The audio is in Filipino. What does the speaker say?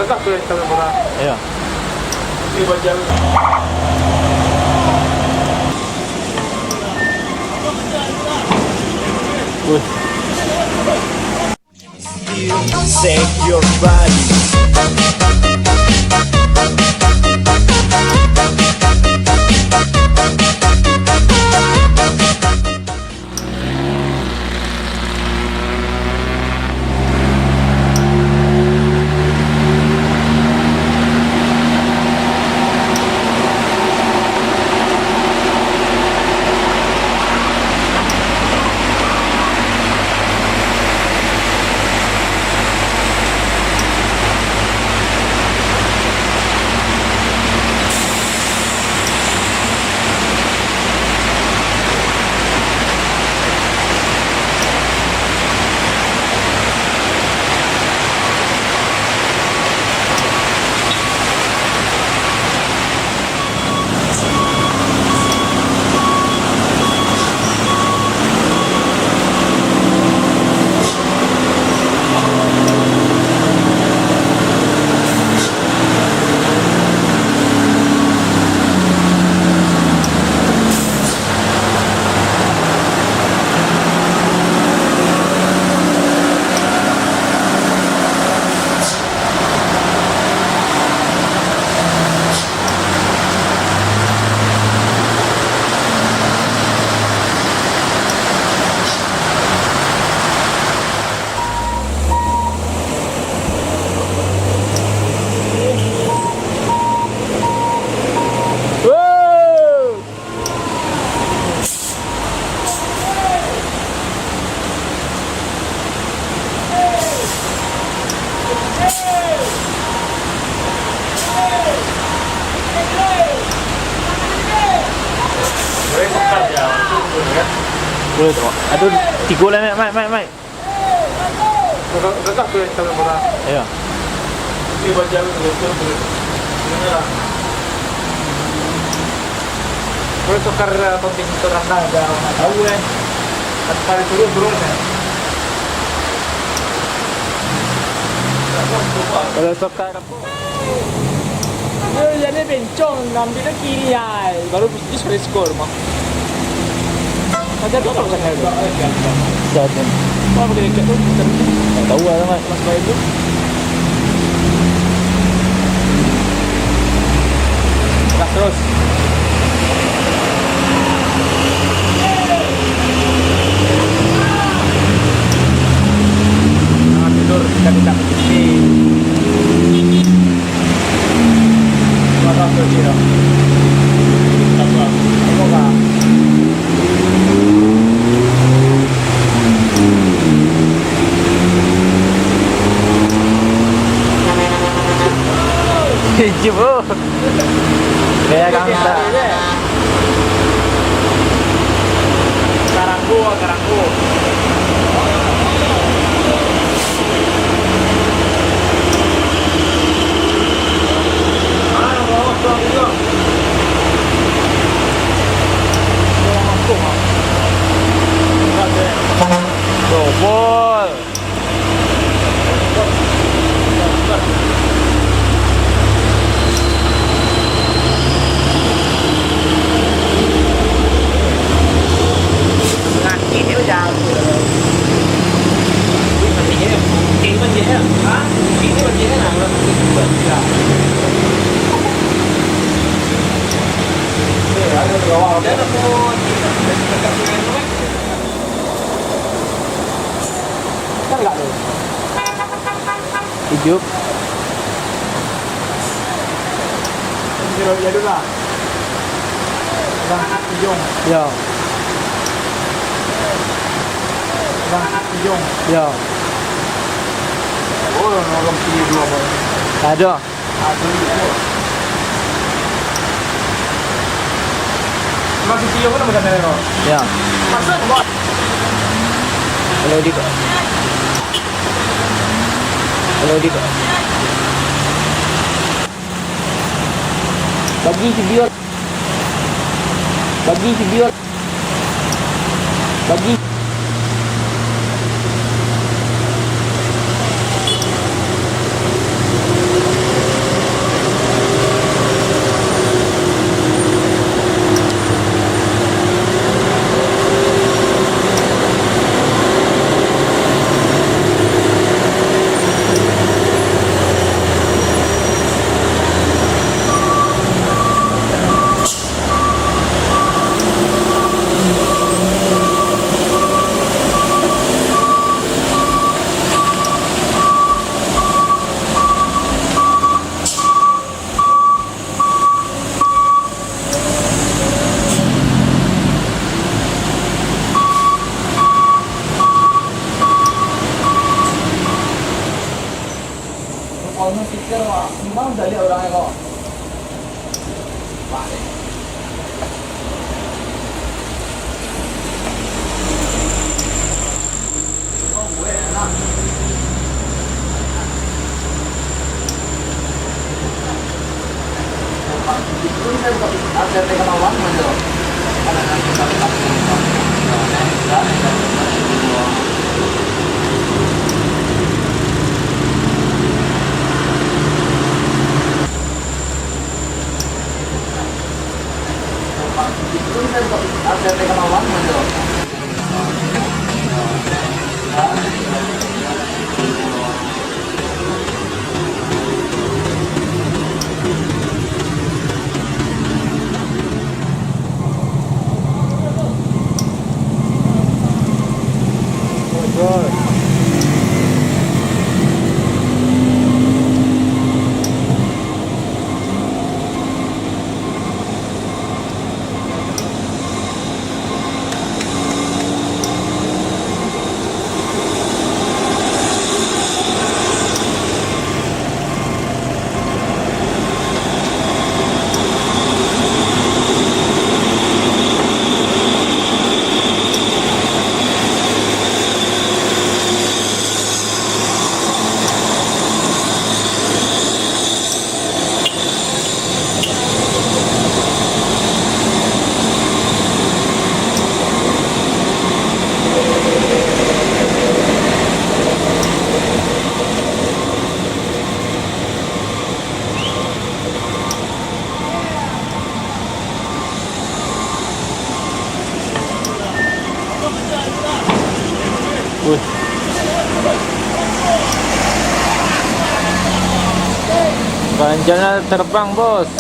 Kakak tuh yang kami murah. Iya. Ini buat jalan. Wih. Save your body. Boleh tuh. Aduh, tiga lah, mai. Kakak tuh yang kami murah. Iya. Ini buat jalan. Ini lah. Kalau tukar pembing itu rendah, ada nggak tahu ya. Kali turun ya. Kalau tukar Jadi bencong ngambilnya kiri ya, baru bisa skor mah. Ada berapa persen harga? jatuh. Apa begini itu? Nggak tahu lah, mai. Mas Bayu itu. Gas terus. Jangan tidur, kita tidak mesti. Mata suci dong. Apa? Apa? Coba. Kayak kangsa. Karanggu. Dobol. Ini udah. Ini masih ya? Hah? Ini masih ya? Enggak loh. Hidup. Ya dulu lah. Bang Ijong. Ya. Bang Ijong. Ya. Oh, nolong pilih dua bang. Ada. Aduh. Masih Ijong kan bukan Nero. Ya. Maksud bang. Kalau di bagi video bagi nung sticker mo. Mau dali orang ko. Bakit? Oh, buena. Hacer de Canawang mo dito. Para na kita hacer de Canawang mo dito. Good. Uy. Ganyan na terbang, bos.